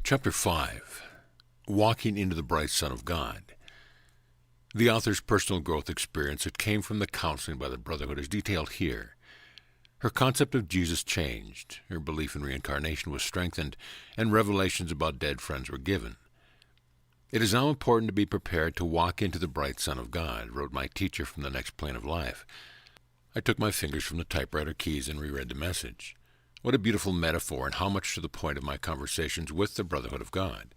Chapter 5. Walking into the Bright Sun of God. The author's personal growth experience that came from the counseling by the Brotherhood is detailed here. Her concept of Jesus changed, her belief in reincarnation was strengthened, and revelations about dead friends were given. It is now important to be prepared to walk into the bright sun of God, wrote my teacher from the next plane of life. I took my fingers from the typewriter keys and reread the message. What a beautiful metaphor, and how much to the point of my conversations with the Brotherhood of God.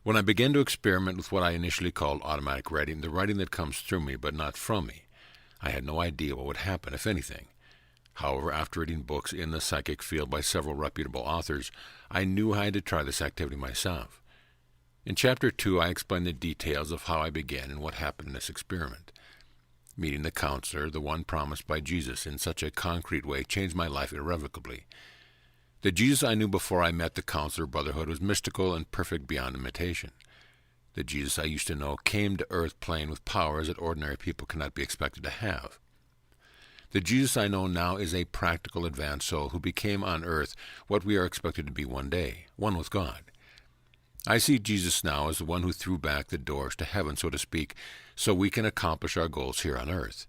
When I began to experiment with what I initially called automatic writing, the writing that comes through me but not from me, I had no idea what would happen, if anything. However, after reading books in the psychic field by several reputable authors, I knew I had to try this activity myself. In Chapter 2, I explained the details of how I began and what happened in this experiment. Meeting the counselor, the one promised by Jesus, in such a concrete way changed my life irrevocably. The Jesus I knew before I met the counselor Brotherhood was mystical and perfect beyond imitation. The Jesus I used to know came to earth plane with powers that ordinary people cannot be expected to have. The Jesus I know now is a practical, advanced soul who became on earth what we are expected to be one day, one with God. I see Jesus now as the one who threw back the doors to heaven, so to speak, so we can accomplish our goals here on earth.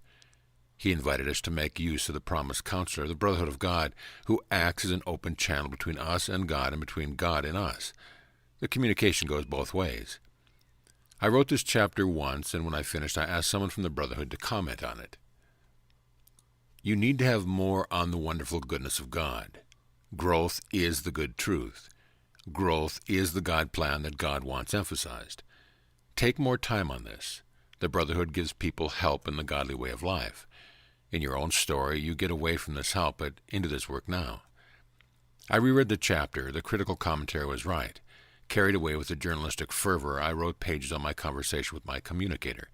He invited us to make use of the promised counselor, the Brotherhood of God, who acts as an open channel between us and between God and us. The communication goes both ways. I wrote this chapter once, and when I finished, I asked someone from the Brotherhood to comment on it. You need to have more on the wonderful goodness of God. Growth is the good truth. Growth is the God plan that God wants emphasized. Take more time on this. The Brotherhood gives people help in the godly way of life. In your own story, you get away from this help, but into this work now. I reread the chapter. The critical commentary was right. Carried away with the journalistic fervor, I wrote pages on my conversation with my communicator.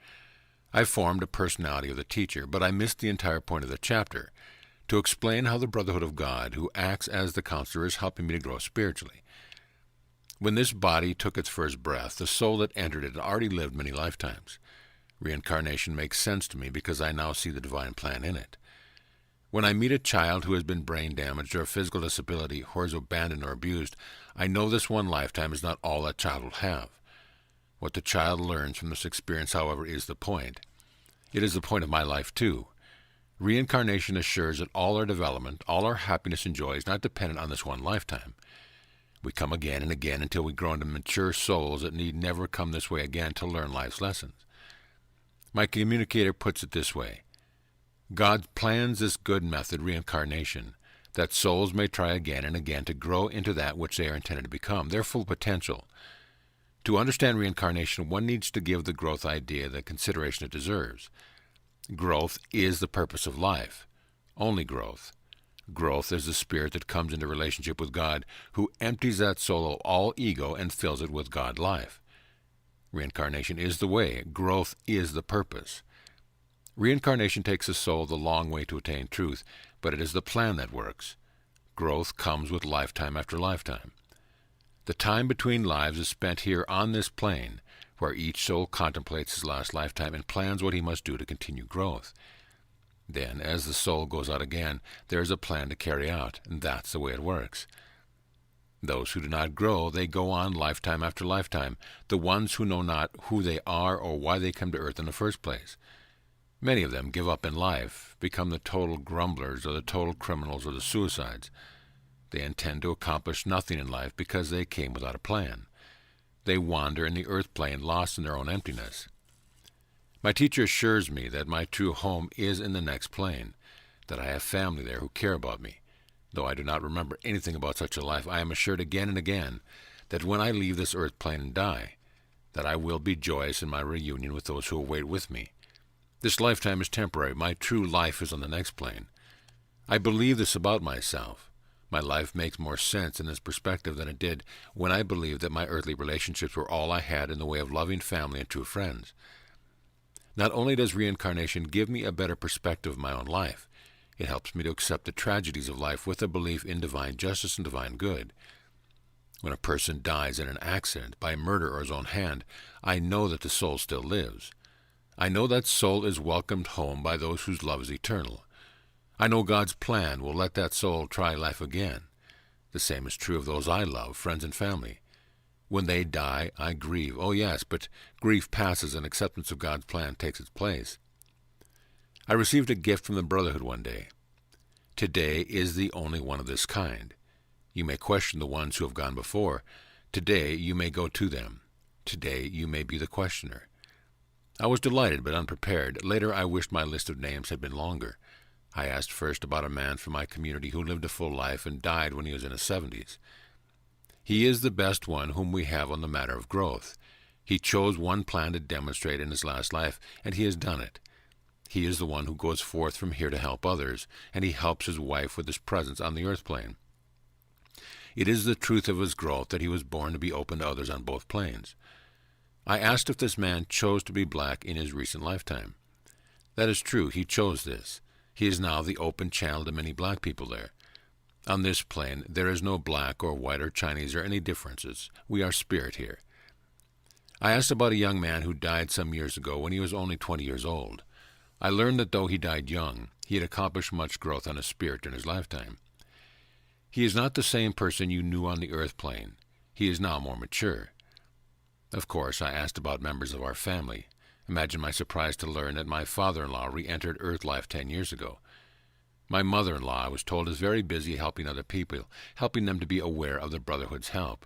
I formed a personality of the teacher, but I missed the entire point of the chapter, to explain how the Brotherhood of God, who acts as the counselor, is helping me to grow spiritually. When this body took its first breath, the soul that entered it had already lived many lifetimes. Reincarnation makes sense to me because I now see the divine plan in it. When I meet a child who has been brain damaged or a physical disability or is abandoned or abused, I know this one lifetime is not all that child will have. What the child learns from this experience, however, is the point. It is the point of my life, too. Reincarnation assures that all our development, all our happiness and joy is not dependent on this one lifetime. We come again and again until we grow into mature souls that need never come this way again to learn life's lessons. My communicator puts it this way. God plans this good method, reincarnation, that souls may try again and again to grow into that which they are intended to become, their full potential. To understand reincarnation, one needs to give the growth idea the consideration it deserves. Growth is the purpose of life. Only growth. Growth is the spirit that comes into relationship with God, who empties that soul of all ego and fills it with God life. Reincarnation is the way. Growth is the purpose. Reincarnation takes the soul the long way to attain truth, but it is the plan that works. Growth comes with lifetime after lifetime. The time between lives is spent here on this plane, where each soul contemplates his last lifetime and plans what he must do to continue growth. Then, as the soul goes out again, there is a plan to carry out, and that's the way it works. Those who do not grow, they go on lifetime after lifetime, the ones who know not who they are or why they come to earth in the first place. Many of them give up in life, become the total grumblers or the total criminals or the suicides. They intend to accomplish nothing in life because they came without a plan. They wander in the earth plane, lost in their own emptiness. My teacher assures me that my true home is in the next plane, that I have family there who care about me. Though I do not remember anything about such a life, I am assured again and again that when I leave this earth plane and die, that I will be joyous in my reunion with those who await with me. This lifetime is temporary. My true life is on the next plane. I believe this about myself. My life makes more sense in this perspective than it did when I believed that my earthly relationships were all I had in the way of loving family and true friends. Not only does reincarnation give me a better perspective of my own life, it helps me to accept the tragedies of life with a belief in divine justice and divine good. When a person dies in an accident, by murder or his own hand, I know that the soul still lives. I know that soul is welcomed home by those whose love is eternal. I know God's plan will let that soul try life again. The same is true of those I love, friends and family. When they die, I grieve. Oh yes, but grief passes and acceptance of God's plan takes its place. I received a gift from the Brotherhood one day. Today is the only one of this kind. You may question the ones who have gone before. Today you may go to them. Today you may be the questioner. I was delighted but unprepared. Later I wished my list of names had been longer. I asked first about a man from my community who lived a full life and died when he was in his 70s. He is the best one whom we have on the matter of growth. He chose one plan to demonstrate in his last life, and he has done it. He is the one who goes forth from here to help others, and he helps his wife with his presence on the earth plane. It is the truth of his growth that he was born to be open to others on both planes. I asked if this man chose to be black in his recent lifetime. That is true, he chose this. He is now the open channel to many black people there. On this plane, there is no black or white or Chinese or any differences. We are spirit here. I asked about a young man who died some years ago when he was only 20 years old. I learned that though he died young, he had accomplished much growth on his spirit in his lifetime. He is not the same person you knew on the earth plane. He is now more mature. Of course, I asked about members of our family. Imagine my surprise to learn that my father-in-law re-entered Earth life 10 years ago. My mother-in-law, I was told, is very busy helping other people, helping them to be aware of the Brotherhood's help.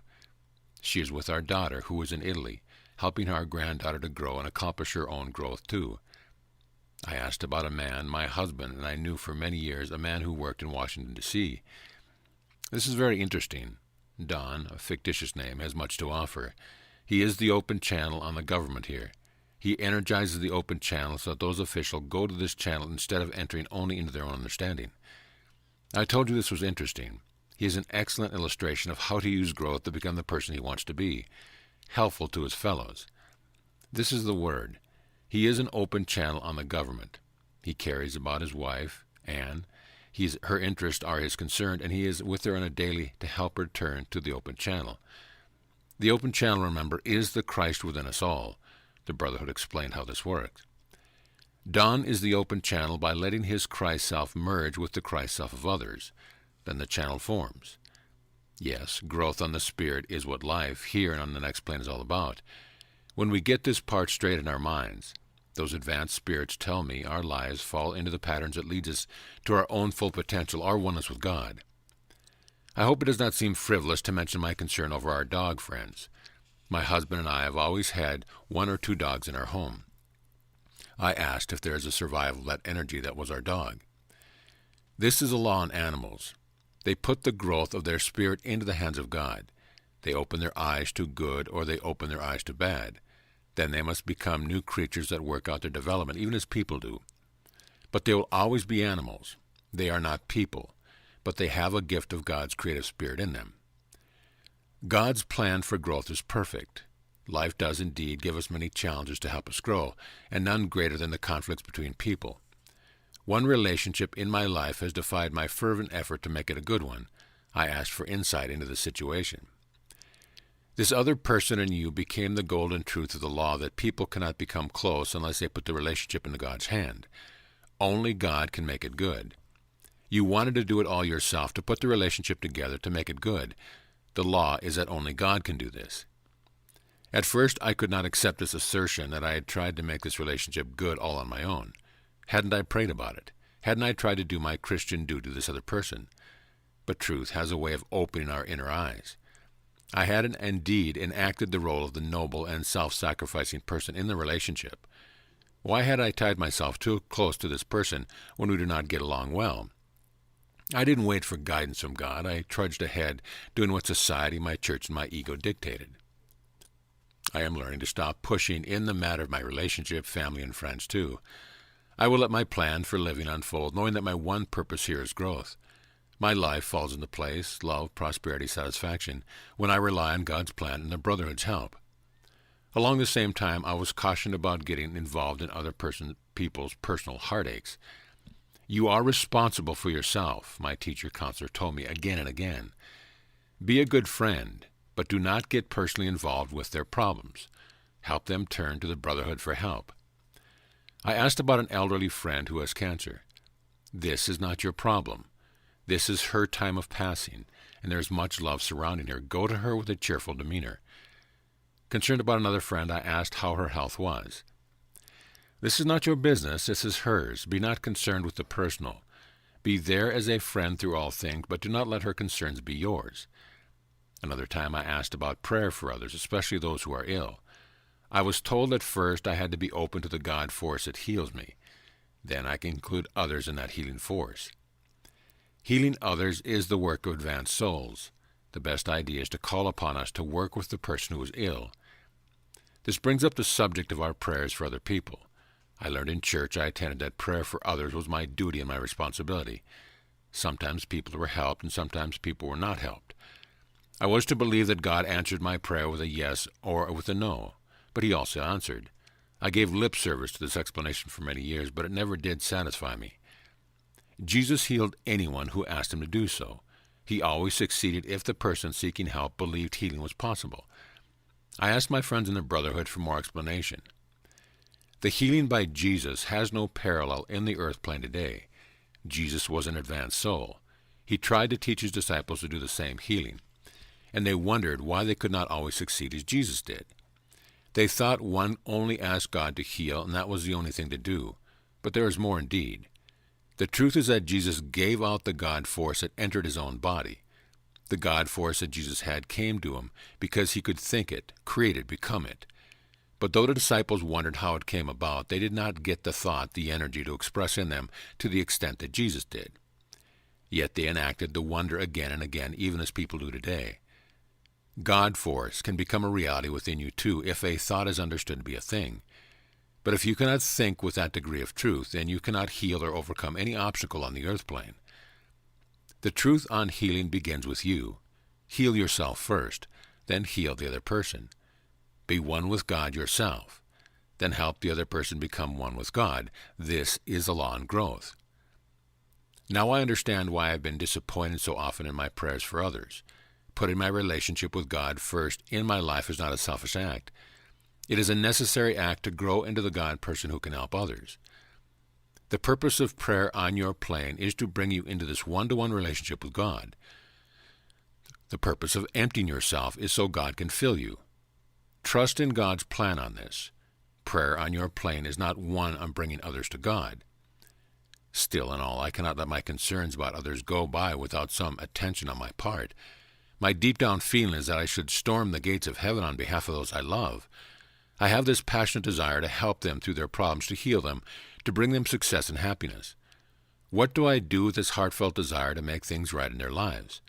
She is with our daughter, who is in Italy, helping our granddaughter to grow and accomplish her own growth too. I asked about a man, my husband, and I knew for many years, a man who worked in Washington, D.C. This is very interesting. Don, a fictitious name, has much to offer. He is the open channel on the government here. He energizes the open channel so that those officials go to this channel instead of entering only into their own understanding. I told you this was interesting. He is an excellent illustration of how to use growth to become the person he wants to be, helpful to his fellows. This is the word. He is an open channel on the government. He cares about his wife, Anne. Her interests are his concern, and he is with her on a daily to help her turn to the open channel. The open channel, remember, is the Christ within us all. The Brotherhood explained how this works. Don is the open channel by letting his Christ self merge with the Christ self of others. Then the channel forms. Yes, growth on the spirit is what life, here and on the next plane, is all about. When we get this part straight in our minds, those advanced spirits tell me our lives fall into the patterns that leads us to our own full potential, our oneness with God. I hope it does not seem frivolous to mention my concern over our dog friends. My husband and I have always had 1 or 2 dogs in our home. I asked if there is a survival of that energy that was our dog. This is a law in animals. They put the growth of their spirit into the hands of God. They open their eyes to good or they open their eyes to bad. Then they must become new creatures that work out their development, even as people do. But they will always be animals. They are not people, but they have a gift of God's creative spirit in them. God's plan for growth is perfect. Life does indeed give us many challenges to help us grow, and none greater than the conflicts between people. One relationship in my life has defied my fervent effort to make it a good one. I asked for insight into the situation. This other person and you became the golden truth of the law that people cannot become close unless they put the relationship into God's hand. Only God can make it good. You wanted to do it all yourself, to put the relationship together, to make it good. The law is that only God can do this. At first, I could not accept this assertion that I had tried to make this relationship good all on my own. Hadn't I prayed about it? Hadn't I tried to do my Christian duty to this other person? But truth has a way of opening our inner eyes. I had indeed enacted the role of the noble and self-sacrificing person in the relationship. Why had I tied myself too close to this person when we do not get along well? I didn't wait for guidance from God. I trudged ahead, doing what society, my church, and my ego dictated. I am learning to stop pushing in the matter of my relationship, family, and friends too. I will let my plan for living unfold, knowing that my one purpose here is growth. My life falls into place, love, prosperity, satisfaction, when I rely on God's plan and the Brotherhood's help. Along the same time, I was cautioned about getting involved in other people's personal heartaches. You are responsible for yourself, my teacher counselor told me again and again. Be a good friend, but do not get personally involved with their problems. Help them turn to the Brotherhood for help. I asked about an elderly friend who has cancer. This is not your problem. This is her time of passing, and there is much love surrounding her. Go to her with a cheerful demeanor. Concerned about another friend, I asked how her health was. This is not your business, this is hers. Be not concerned with the personal. Be there as a friend through all things, but do not let her concerns be yours. Another time I asked about prayer for others, especially those who are ill. I was told at first I had to be open to the God force that heals me. Then I can include others in that healing force. Healing others is the work of advanced souls. The best idea is to call upon us to work with the person who is ill. This brings up the subject of our prayers for other people. I learned in church I attended that prayer for others was my duty and my responsibility. Sometimes people were helped and sometimes people were not helped. I was to believe that God answered my prayer with a yes or with a no, but he also answered. I gave lip service to this explanation for many years, but it never did satisfy me. Jesus healed anyone who asked him to do so. He always succeeded if the person seeking help believed healing was possible. I asked my friends in the Brotherhood for more explanation. The healing by Jesus has no parallel in the earth plane today. Jesus was an advanced soul. He tried to teach his disciples to do the same healing, and they wondered why they could not always succeed as Jesus did. They thought one only asked God to heal, and that was the only thing to do. But there is more indeed. The truth is that Jesus gave out the God force that entered his own body. The God force that Jesus had came to him because he could think it, create it, become it. But though the disciples wondered how it came about, they did not get the thought, the energy to express in them to the extent that Jesus did. Yet they enacted the wonder again and again, even as people do today. God force can become a reality within you too if a thought is understood to be a thing. But if you cannot think with that degree of truth, then you cannot heal or overcome any obstacle on the earth plane. The truth on healing begins with you. Heal yourself first, then heal the other person. Be one with God yourself, then help the other person become one with God. This is a law in growth. Now I understand why I've been disappointed so often in my prayers for others. Putting my relationship with God first in my life is not a selfish act. It is a necessary act to grow into the God person who can help others. The purpose of prayer on your plane is to bring you into this one-to-one relationship with God. The purpose of emptying yourself is so God can fill you. Trust in God's plan on this. Prayer on your plane is not one on bringing others to God. Still in all, I cannot let my concerns about others go by without some attention on my part. My deep down feeling is that I should storm the gates of heaven on behalf of those I love. I have this passionate desire to help them through their problems, to heal them, to bring them success and happiness. What do I do with this heartfelt desire to make things right in their lives?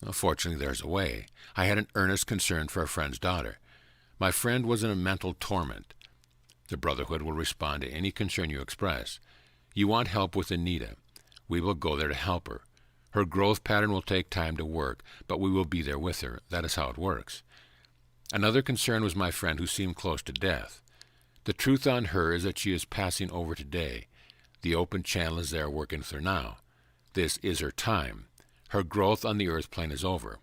Well, fortunately, there's a way. I had an earnest concern for a friend's daughter. My friend was in a mental torment. The Brotherhood will respond to any concern you express. You want help with Anita. We will go there to help her. Her growth pattern will take time to work, but we will be there with her. That is how it works. Another concern was my friend who seemed close to death. The truth on her is that she is passing over today. The open channel is there working with her now. This is her time. Her growth on the earth plane is over.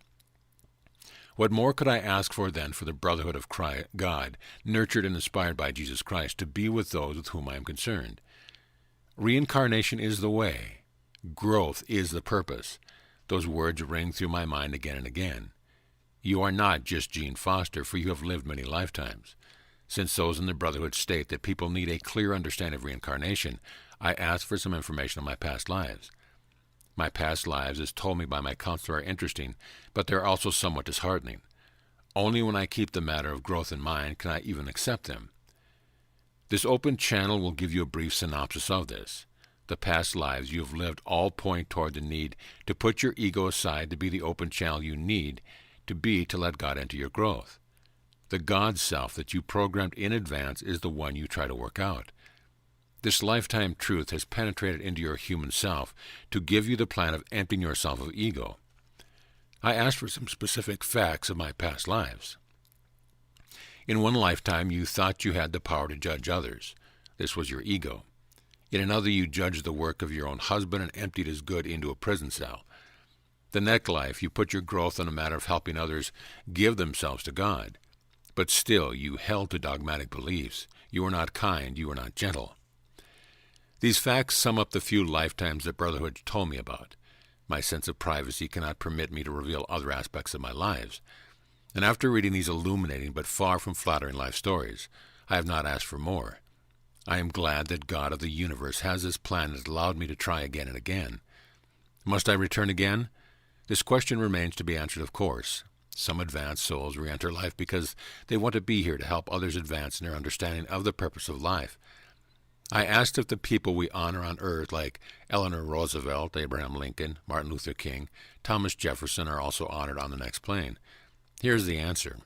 What more could I ask for then for the Brotherhood of God, nurtured and inspired by Jesus Christ, to be with those with whom I am concerned? Reincarnation is the way. Growth is the purpose. Those words ring through my mind again and again. You are not just Gene Foster, for you have lived many lifetimes. Since those in the Brotherhood state that people need a clear understanding of reincarnation, I asked for some information on my past lives. My past lives, as told me by my counselor, are interesting, but they are also somewhat disheartening. Only when I keep the matter of growth in mind can I even accept them. This open channel will give you a brief synopsis of this. The past lives you have lived all point toward the need to put your ego aside to be the open channel you need to be to let God enter your growth. The God self that you programmed in advance is the one you try to work out. This lifetime truth has penetrated into your human self to give you the plan of emptying yourself of ego. I asked for some specific facts of my past lives. In one lifetime, you thought you had the power to judge others. This was your ego. In another, you judged the work of your own husband and emptied his good into a prison cell. The next life, you put your growth on a matter of helping others give themselves to God. But still, you held to dogmatic beliefs. You were not kind. You were not gentle. These facts sum up the few lifetimes that Brotherhood told me about. My sense of privacy cannot permit me to reveal other aspects of my lives. And after reading these illuminating but far from flattering life stories, I have not asked for more. I am glad that God of the universe has this plan that allowed me to try again and again. Must I return again? This question remains to be answered, of course. Some advanced souls re-enter life because they want to be here to help others advance in their understanding of the purpose of life. I asked if the people we honor on earth, like Eleanor Roosevelt, Abraham Lincoln, Martin Luther King, Thomas Jefferson, are also honored on the next plane. Here's the answer.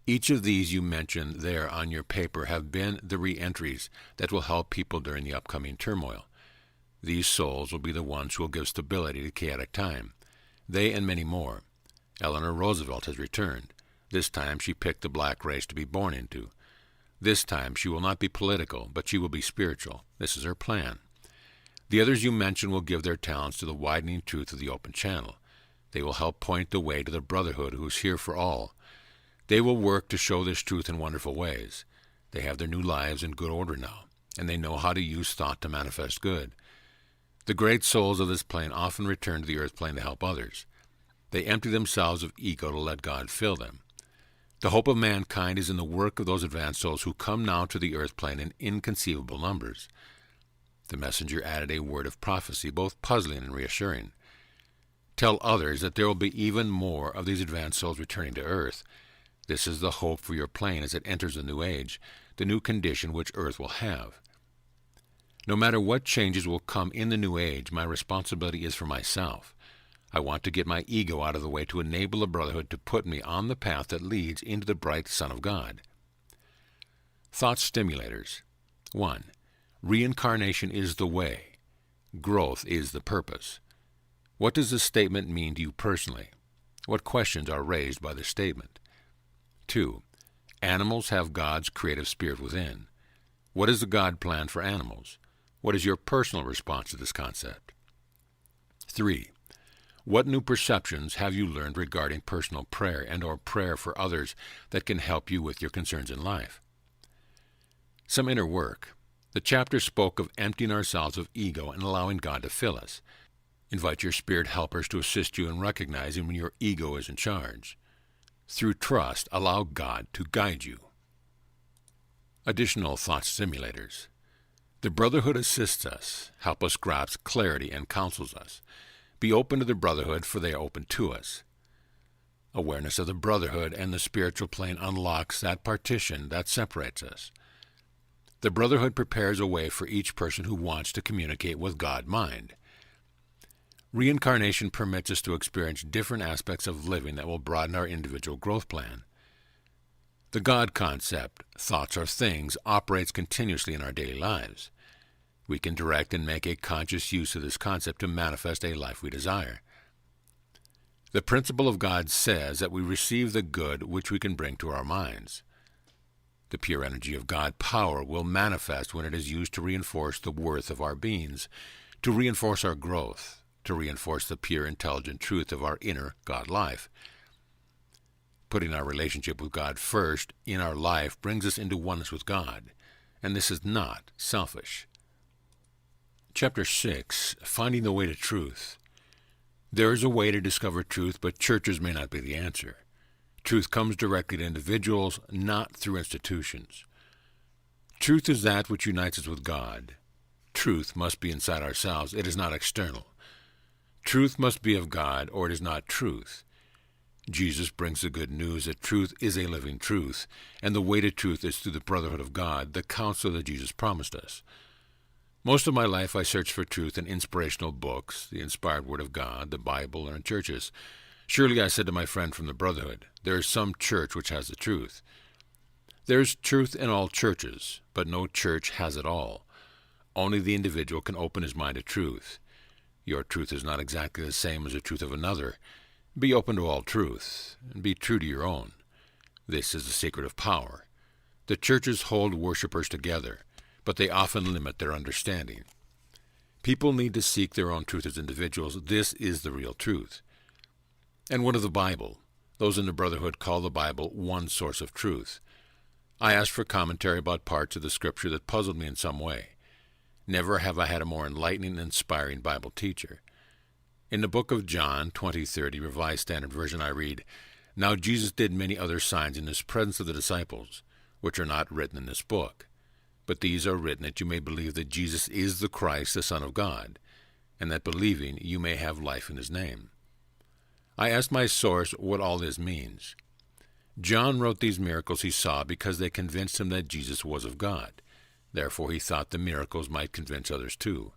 Each of these you mentioned there on your paper have been the re-entries that will help people during the upcoming turmoil. These souls will be the ones who will give stability to chaotic time. They and many more. Eleanor Roosevelt has returned. This time she picked the black race to be born into. This time she will not be political, but she will be spiritual. This is her plan. The others you mentioned will give their talents to the widening truth of the open channel. They will help point the way to the brotherhood who is here for all. They will work to show this truth in wonderful ways. They have their new lives in good order now, and they know how to use thought to manifest good. The great souls of this plane often return to the earth plane to help others. They empty themselves of ego to let God fill them. The hope of mankind is in the work of those advanced souls who come now to the earth plane in inconceivable numbers. The messenger added a word of prophecy, both puzzling and reassuring. Tell others that there will be even more of these advanced souls returning to earth. This is the hope for your plane as it enters the new age, the new condition which earth will have. No matter what changes will come in the new age, my responsibility is for myself. I want to get my ego out of the way to enable the brotherhood to put me on the path that leads into the bright Son of God. Thought stimulators. 1. Reincarnation is the way. Growth is the purpose. What does this statement mean to you personally? What questions are raised by this statement? 2. Animals have God's creative spirit within. What is the God plan for animals? What is your personal response to this concept? 3. What new perceptions have you learned regarding personal prayer and or prayer for others that can help you with your concerns in life? Some inner work. The chapter spoke of emptying ourselves of ego and allowing God to fill us. Invite your spirit helpers to assist you in recognizing when your ego is in charge. Through trust, allow God to guide you. Additional thought stimulators. The brotherhood assists us, help us grasp clarity, and counsels us. Be open to the brotherhood, for they are open to us. Awareness of the brotherhood and the spiritual plane unlocks that partition that separates us. The brotherhood prepares a way for each person who wants to communicate with God-mind. Reincarnation permits us to experience different aspects of living that will broaden our individual growth plan. The God concept, thoughts are things, operates continuously in our daily lives. We can direct and make a conscious use of this concept to manifest a life we desire. The principle of God says that we receive the good which we can bring to our minds. The pure energy of God power will manifest when it is used to reinforce the worth of our beings, to reinforce our growth, to reinforce the pure, intelligent truth of our inner God life. Putting our relationship with God first in our life brings us into oneness with God, and this is not selfish. Chapter 6, Finding the Way to Truth. There is a way to discover truth, but churches may not be the answer. Truth comes directly to individuals, not through institutions. Truth is that which unites us with God. Truth must be inside ourselves. It is not external. Truth must be of God, or it is not truth. Jesus brings the good news that truth is a living truth, and the way to truth is through the brotherhood of God, the counsel that Jesus promised us. Most of my life I searched for truth in inspirational books, the inspired Word of God, the Bible, or in churches. Surely, I said to my friend from the brotherhood, there is some church which has the truth. There is truth in all churches, but no church has it all. Only the individual can open his mind to truth. Your truth is not exactly the same as the truth of another. Be open to all truth, and be true to your own. This is the secret of power. The churches hold worshipers together, but they often limit their understanding. People need to seek their own truth as individuals. This is the real truth. And what of the Bible? Those in the brotherhood call the Bible one source of truth. I asked for commentary about parts of the scripture that puzzled me in some way. Never have I had a more enlightening and inspiring Bible teacher. In the book of John 20:30, Revised Standard Version, I read, Now Jesus did many other signs in the presence of the disciples, which are not written in this book. But these are written that you may believe that Jesus is the Christ, the Son of God, and that believing you may have life in his name. I asked my source what all this means. John wrote these miracles he saw because they convinced him that Jesus was of God. Therefore he thought the miracles might convince others too.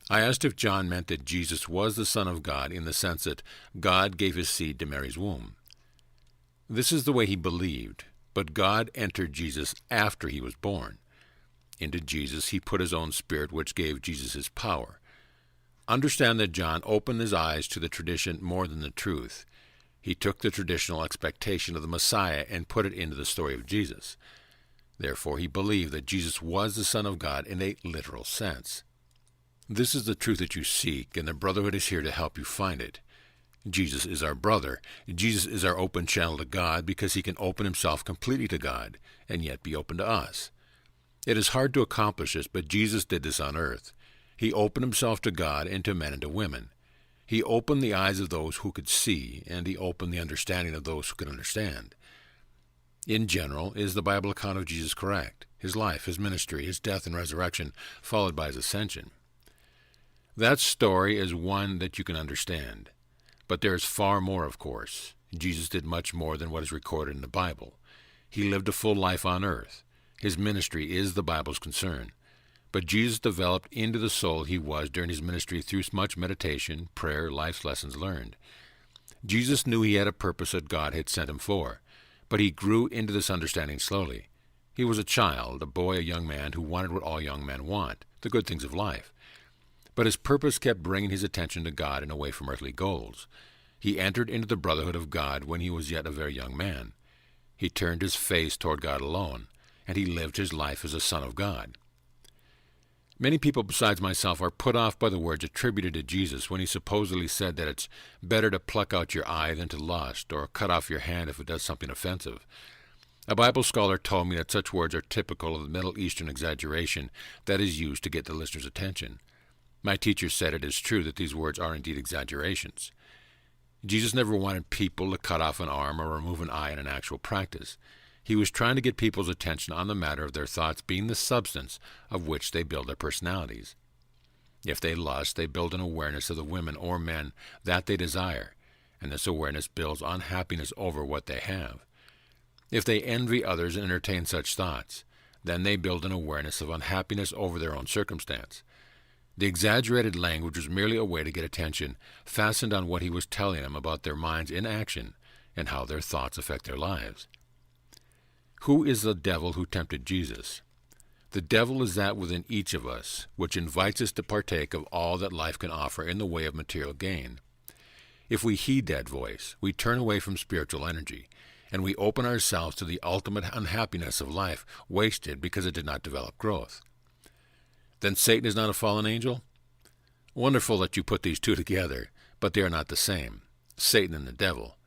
I asked if John meant that Jesus was the Son of God in the sense that God gave his seed to Mary's womb. This is the way he believed, but God entered Jesus after he was born. Into Jesus he put his own Spirit, which gave Jesus his power. Understand that John opened his eyes to the tradition more than the truth. He took the traditional expectation of the Messiah and put it into the story of Jesus. Therefore he believed that Jesus was the Son of God in a literal sense. This is the truth that you seek, and the Brotherhood is here to help you find it. Jesus is our brother. Jesus is our open channel to God because he can open himself completely to God and yet be open to us. It is hard to accomplish this, but Jesus did this on earth. He opened himself to God and to men and to women. He opened the eyes of those who could see, and he opened the understanding of those who could understand. In general, is the Bible account of Jesus correct? His life, his ministry, his death and resurrection, followed by his ascension. That story is one that you can understand. But there is far more, of course. Jesus did much more than what is recorded in the Bible. He lived a full life on earth. His ministry is the Bible's concern. But Jesus developed into the soul he was during his ministry through much meditation, prayer, life's lessons learned. Jesus knew he had a purpose that God had sent him for, but he grew into this understanding slowly. He was a child, a boy, a young man who wanted what all young men want, the good things of life. But his purpose kept bringing his attention to God and away from earthly goals. He entered into the brotherhood of God when he was yet a very young man. He turned his face toward God alone, and he lived his life as a son of God. Many people besides myself are put off by the words attributed to Jesus when he supposedly said that it's better to pluck out your eye than to lust, or cut off your hand if it does something offensive. A Bible scholar told me that such words are typical of the Middle Eastern exaggeration that is used to get the listener's attention. My teacher said it is true that these words are indeed exaggerations. Jesus never wanted people to cut off an arm or remove an eye in an actual practice. He was trying to get people's attention on the matter of their thoughts being the substance of which they build their personalities. If they lust, they build an awareness of the women or men that they desire, and this awareness builds unhappiness over what they have. If they envy others and entertain such thoughts, then they build an awareness of unhappiness over their own circumstance. The exaggerated language was merely a way to get attention, fastened on what he was telling them about their minds in action and how their thoughts affect their lives. Who is the devil who tempted Jesus? The devil is that within each of us, which invites us to partake of all that life can offer in the way of material gain. If we heed that voice, we turn away from spiritual energy, and we open ourselves to the ultimate unhappiness of life, wasted because it did not develop growth. Then Satan is not a fallen angel? Wonderful that you put these two together, but they are not the same. Satan and the devil.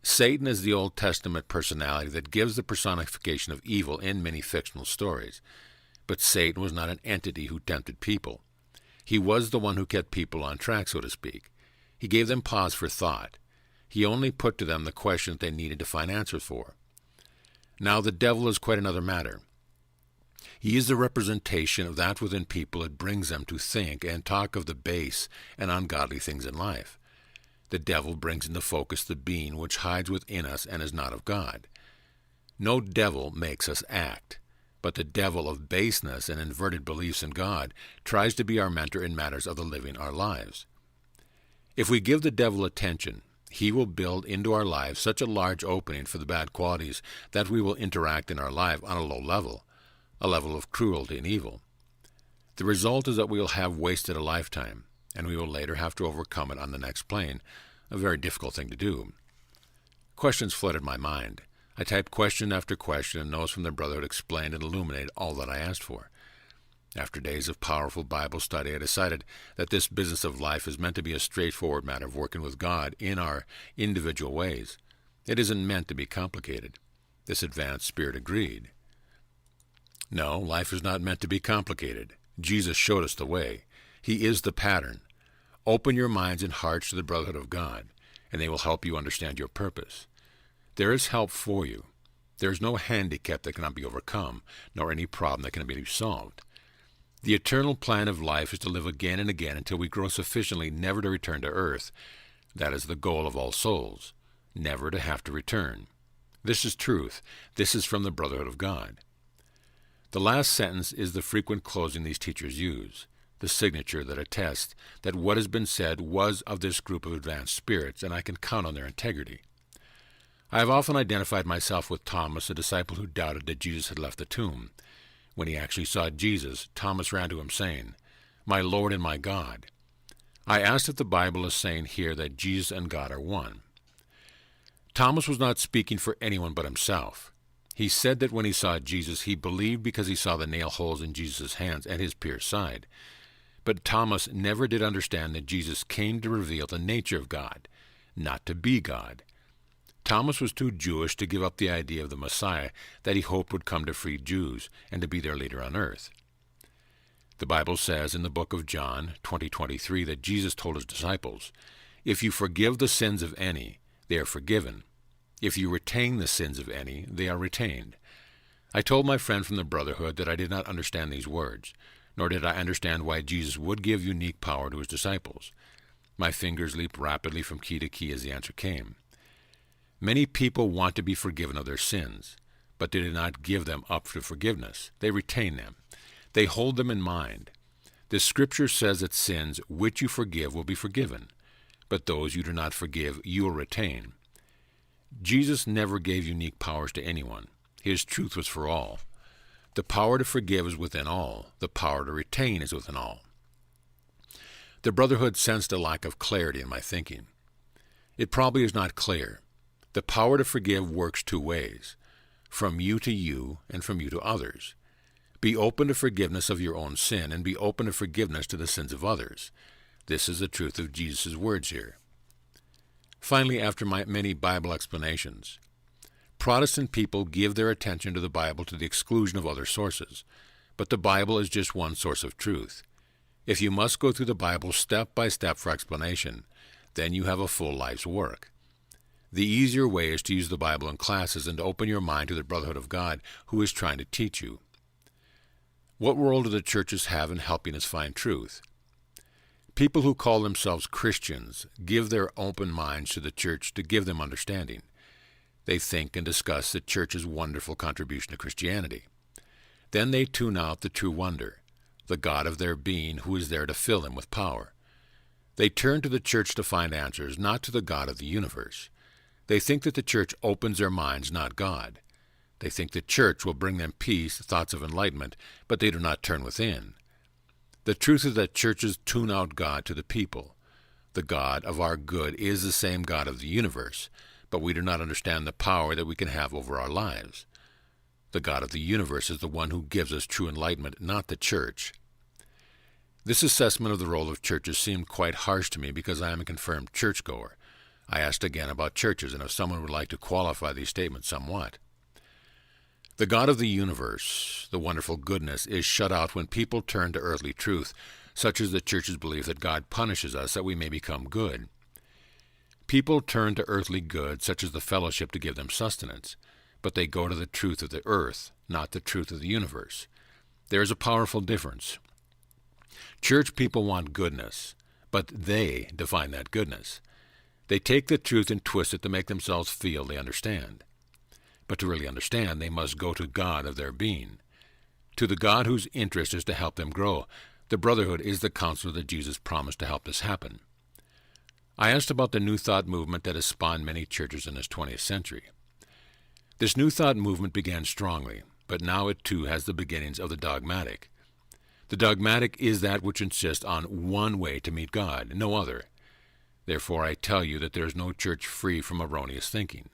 Satan is the Old Testament personality that gives the personification of evil in many fictional stories. But Satan was not an entity who tempted people. He was the one who kept people on track, so to speak. He gave them pause for thought. He only put to them the questions they needed to find answers for. Now the devil is quite another matter. He is the representation of that within people that brings them to think and talk of the base and ungodly things in life. The devil brings into focus the being which hides within us and is not of God. No devil makes us act, but the devil of baseness and inverted beliefs in God tries to be our mentor in matters of the living our lives. If we give the devil attention, he will build into our lives such a large opening for the bad qualities that we will interact in our life on a low level, a level of cruelty and evil. The result is that we will have wasted a lifetime, and we will later have to overcome it on the next plane, a very difficult thing to do. Questions flooded my mind. I typed question after question, and those from the Brotherhood explained and illuminated all that I asked for. After days of powerful Bible study, I decided that this business of life is meant to be a straightforward matter of working with God in our individual ways. It isn't meant to be complicated. This advanced spirit agreed. No, life is not meant to be complicated. Jesus showed us the way. He is the pattern. Open your minds and hearts to the Brotherhood of God, and they will help you understand your purpose. There is help for you. There is no handicap that cannot be overcome, nor any problem that cannot be solved. The eternal plan of life is to live again and again until we grow sufficiently never to return to earth. That is the goal of all souls, never to have to return. This is truth. This is from the Brotherhood of God. The last sentence is the frequent closing these teachers use, the signature that attests that what has been said was of this group of advanced spirits, and I can count on their integrity. I have often identified myself with Thomas, a disciple who doubted that Jesus had left the tomb. When he actually saw Jesus, Thomas ran to him saying, "My Lord and my God." I asked if the Bible is saying here that Jesus and God are one. Thomas was not speaking for anyone but himself. He said that when he saw Jesus, he believed because he saw the nail holes in Jesus' hands and his pierced side. But Thomas never did understand that Jesus came to reveal the nature of God, not to be God. Thomas was too Jewish to give up the idea of the Messiah that he hoped would come to free Jews and to be their leader on earth. The Bible says in the book of John 20:23 that Jesus told his disciples, "If you forgive the sins of any, they are forgiven. If you retain the sins of any, they are retained." I told my friend from the Brotherhood that I did not understand these words, nor did I understand why Jesus would give unique power to his disciples. My fingers leaped rapidly from key to key as the answer came. Many people want to be forgiven of their sins, but they do not give them up to forgiveness. They retain them. They hold them in mind. The Scripture says that sins which you forgive will be forgiven, but those you do not forgive you will retain. Jesus never gave unique powers to anyone. His truth was for all. The power to forgive is within all. The power to retain is within all. The Brotherhood sensed a lack of clarity in my thinking. It probably is not clear. The power to forgive works two ways, from you to you and from you to others. Be open to forgiveness of your own sin and be open to forgiveness to the sins of others. This is the truth of Jesus' words here. Finally, after my many Bible explanations, Protestant people give their attention to the Bible to the exclusion of other sources, but the Bible is just one source of truth. If you must go through the Bible step by step for explanation, then you have a full life's work. The easier way is to use the Bible in classes and to open your mind to the Brotherhood of God who is trying to teach you. What role do the churches have in helping us find truth? People who call themselves Christians give their open minds to the church to give them understanding. They think and discuss the church's wonderful contribution to Christianity. Then they tune out the true wonder, the God of their being who is there to fill them with power. They turn to the church to find answers, not to the God of the universe. They think that the church opens their minds, not God. They think the church will bring them peace, thoughts of enlightenment, but they do not turn within. The truth is that churches tune out God to the people. The God of our good is the same God of the universe, but we do not understand the power that we can have over our lives. The God of the universe is the one who gives us true enlightenment, not the church. This assessment of the role of churches seemed quite harsh to me because I am a confirmed churchgoer. I asked again about churches and if someone would like to qualify these statements somewhat. The God of the universe, the wonderful goodness, is shut out when people turn to earthly truth, such as the church's belief that God punishes us that we may become good. People turn to earthly good, such as the fellowship, to give them sustenance, but they go to the truth of the earth, not the truth of the universe. There is a powerful difference. Church people want goodness, but they define that goodness. They take the truth and twist it to make themselves feel they understand. But to really understand, they must go to God of their being, to the God whose interest is to help them grow. The Brotherhood is the counselor that Jesus promised to help this happen. I asked about the New Thought movement that has spawned many churches in this 20th century. This New Thought movement began strongly, but now it too has the beginnings of the dogmatic. The dogmatic is that which insists on one way to meet God, no other. Therefore I tell you that there is no church free from erroneous thinking.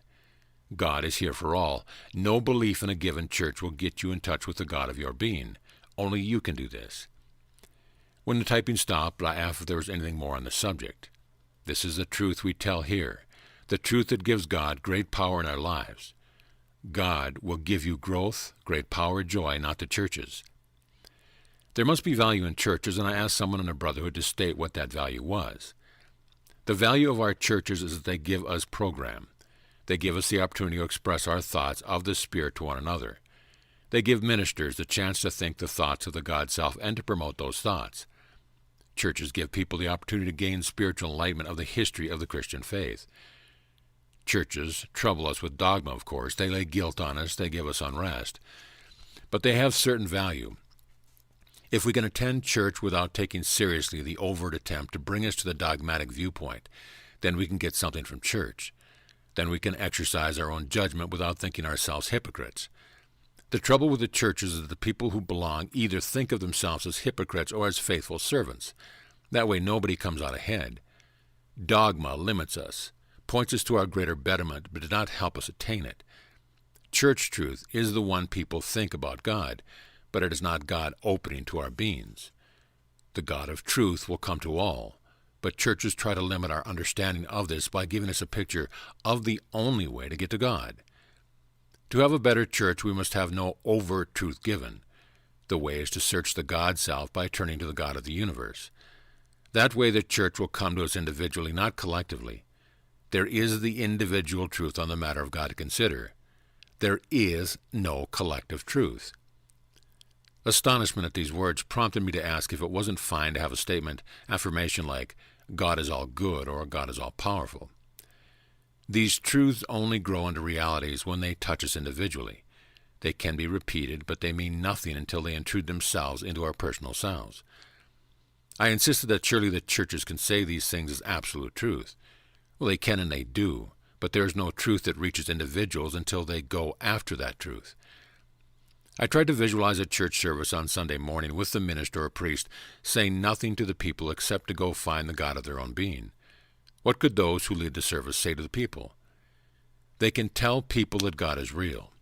God is here for all. No belief in a given church will get you in touch with the God of your being. Only you can do this. When the typing stopped, I asked if there was anything more on the subject. This is the truth we tell here, the truth that gives God great power in our lives. God will give you growth, great power, joy, not the churches. There must be value in churches, and I asked someone in the Brotherhood to state what that value was. The value of our churches is that they give us program. They give us the opportunity to express our thoughts of the Spirit to one another. They give ministers the chance to think the thoughts of the God self and to promote those thoughts. Churches give people the opportunity to gain spiritual enlightenment of the history of the Christian faith. Churches trouble us with dogma, of course. They lay guilt on us. They give us unrest. But they have certain value. If we can attend church without taking seriously the overt attempt to bring us to the dogmatic viewpoint, then we can get something from church. Then we can exercise our own judgment without thinking ourselves hypocrites. The trouble with the churches is that the people who belong either think of themselves as hypocrites or as faithful servants. That way nobody comes out ahead. Dogma limits us, points us to our greater betterment, but does not help us attain it. Church truth is the one people think about God, but it is not God opening to our beings. The God of truth will come to all, but churches try to limit our understanding of this by giving us a picture of the only way to get to God. To have a better church, we must have no overt truth given. The way is to search the God self by turning to the God of the universe. That way the church will come to us individually, not collectively. There is the individual truth on the matter of God to consider. There is no collective truth. Astonishment at these words prompted me to ask if it wasn't fine to have a statement, affirmation like, God is all good or God is all powerful. These truths only grow into realities when they touch us individually. They can be repeated, but they mean nothing until they intrude themselves into our personal selves. I insisted that surely the churches can say these things as absolute truth. Well, they can and they do, but there is no truth that reaches individuals until they go after that truth. I tried to visualize a church service on Sunday morning with the minister or priest saying nothing to the people except to go find the God of their own being. What could those who lead the service say to the people? They can tell people that God is real.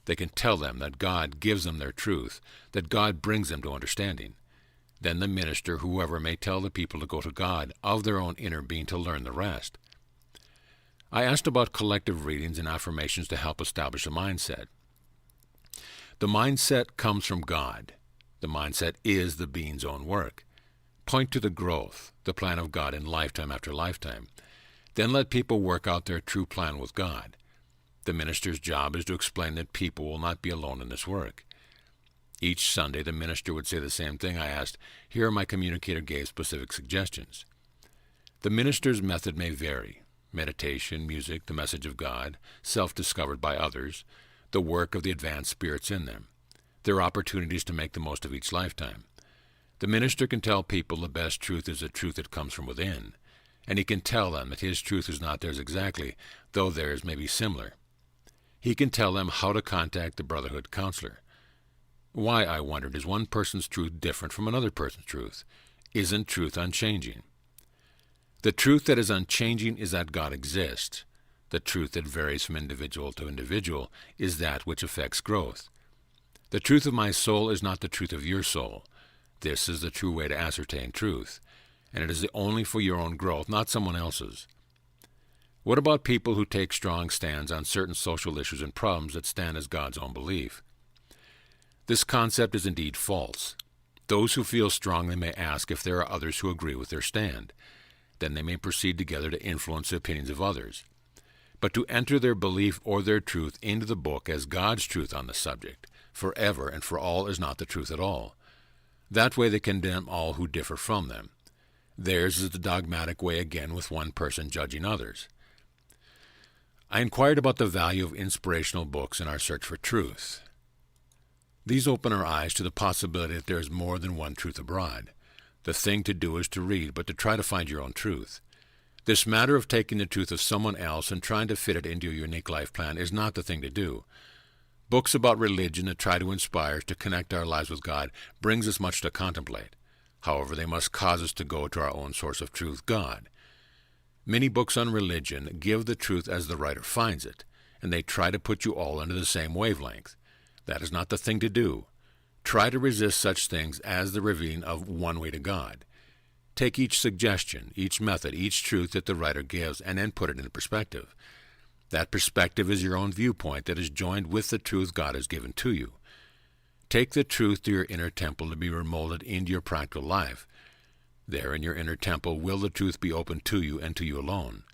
They can tell them that God gives them their truth, that God brings them to understanding. Then the minister, whoever, may tell the people to go to God of their own inner being to learn the rest. I asked about collective readings and affirmations to help establish a mindset. The mindset comes from God. The mindset is the being's own work. Point to the growth, the plan of God in lifetime after lifetime. Then let people work out their true plan with God. The minister's job is to explain that people will not be alone in this work. Each Sunday the minister would say the same thing. I asked, here my communicator gave specific suggestions. The minister's method may vary. Meditation, music, the message of God, self-discovered by others, the work of the advanced spirits in them. There are opportunities to make the most of each lifetime. The minister can tell people the best truth is the truth that comes from within, and he can tell them that his truth is not theirs exactly, though theirs may be similar. He can tell them how to contact the Brotherhood counselor. Why, I wondered, is one person's truth different from another person's truth? Isn't truth unchanging? The truth that is unchanging is that God exists. The truth that varies from individual to individual is that which affects growth. The truth of my soul is not the truth of your soul. This is the true way to ascertain truth, and it is only for your own growth, not someone else's. What about people who take strong stands on certain social issues and problems that stand as God's own belief? This concept is indeed false. Those who feel strongly may ask if there are others who agree with their stand. Then they may proceed together to influence the opinions of others. But to enter their belief or their truth into the book as God's truth on the subject, forever and for all, is not the truth at all. That way they condemn all who differ from them. Theirs is the dogmatic way again, with one person judging others. I inquired about the value of inspirational books in our search for truth. These open our eyes to the possibility that there is more than one truth abroad. The thing to do is to read, but to try to find your own truth. This matter of taking the truth of someone else and trying to fit it into your unique life plan is not the thing to do. Books about religion that try to inspire us to connect our lives with God brings us much to contemplate. However, they must cause us to go to our own source of truth, God. Many books on religion give the truth as the writer finds it, and they try to put you all into the same wavelength. That is not the thing to do. Try to resist such things as the revealing of one way to God. Take each suggestion, each method, each truth that the writer gives, and then put it into perspective. That perspective is your own viewpoint that is joined with the truth God has given to you. Take the truth to your inner temple to be remolded into your practical life. There in your inner temple will the truth be open to you and to you alone.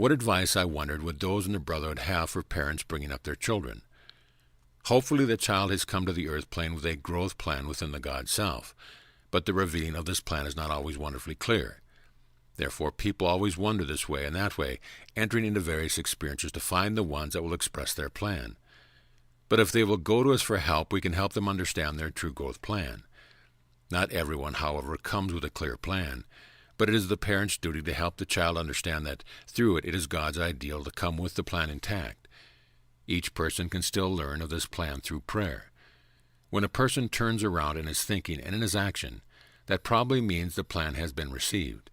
What advice, I wondered, would those in the Brotherhood have for parents bringing up their children? Hopefully the child has come to the earth plane with a growth plan within the God self, but the revealing of this plan is not always wonderfully clear. Therefore, people always wander this way and that way, entering into various experiences to find the ones that will express their plan. But if they will go to us for help, we can help them understand their true growth plan. Not everyone, however, comes with a clear plan, but it is the parent's duty to help the child understand that through it is God's ideal to come with the plan intact. Each person can still learn of this plan through prayer. When a person turns around in his thinking and in his action, that probably means the plan has been received.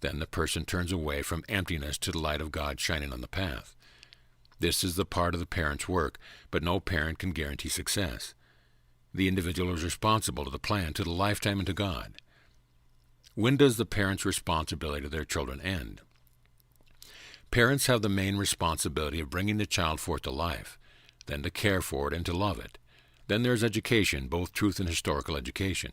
Then the person turns away from emptiness to the light of God shining on the path. This is the part of the parent's work, but no parent can guarantee success. The individual is responsible to the plan, to the lifetime, and to God. When does the parent's responsibility to their children end? Parents have the main responsibility of bringing the child forth to life, then to care for it and to love it. Then there's education, both truth and historical education.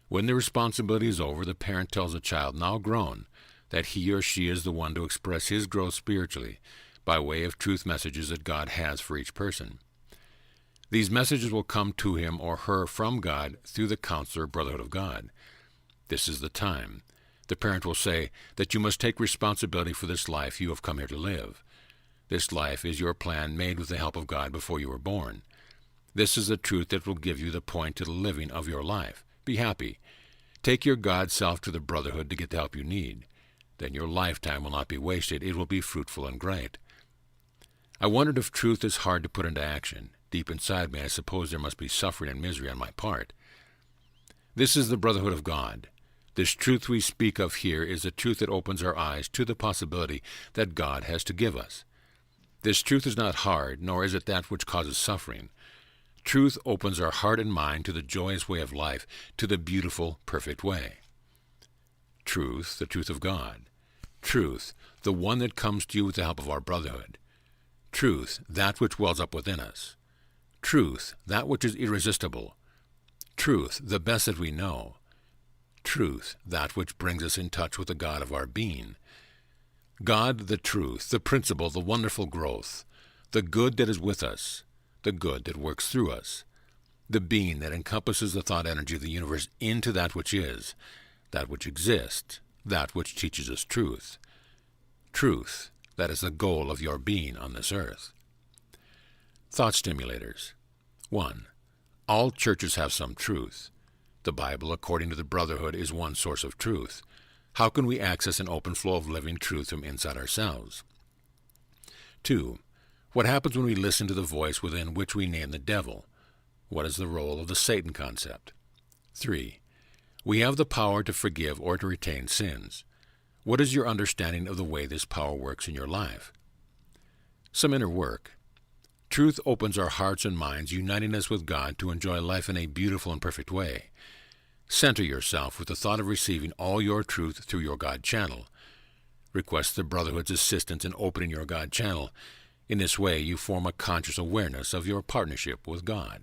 When the responsibility is over, the parent tells the child, now grown, that he or she is the one to express his growth spiritually by way of truth messages that God has for each person. These messages will come to him or her from God through the counselor Brotherhood of God. This is the time. The parent will say that you must take responsibility for this life you have come here to live. This life is your plan made with the help of God before you were born. This is the truth that will give you the point to the living of your life. Be happy. Take your God self to the Brotherhood to get the help you need. Then your lifetime will not be wasted. It will be fruitful and great. I wondered if truth is hard to put into action. Deep inside me, I suppose there must be suffering and misery on my part. This is the Brotherhood of God. This truth we speak of here is the truth that opens our eyes to the possibility that God has to give us. This truth is not hard, nor is it that which causes suffering. Truth opens our heart and mind to the joyous way of life, to the beautiful, perfect way. Truth, the truth of God. Truth, the one that comes to you with the help of our Brotherhood. Truth, that which wells up within us. Truth, that which is irresistible. Truth, the best that we know. Truth, that which brings us in touch with the God of our being. God, the truth, the principle, the wonderful growth, the good that is with us, the good that works through us, the being that encompasses the thought energy of the universe into that which is, that which exists, that which teaches us truth. Truth, that is the goal of your being on this earth. Thought stimulators. 1. All churches have some truth. The Bible, according to the Brotherhood, is one source of truth. How can we access an open flow of living truth from inside ourselves? 2. What happens when we listen to the voice within which we name the devil? What is the role of the Satan concept? 3. We have the power to forgive or to retain sins. What is your understanding of the way this power works in your life? Some inner work. Truth opens our hearts and minds, uniting us with God to enjoy life in a beautiful and perfect way. Center yourself with the thought of receiving all your truth through your God channel. Request the Brotherhood's assistance in opening your God channel. In this way, you form a conscious awareness of your partnership with God.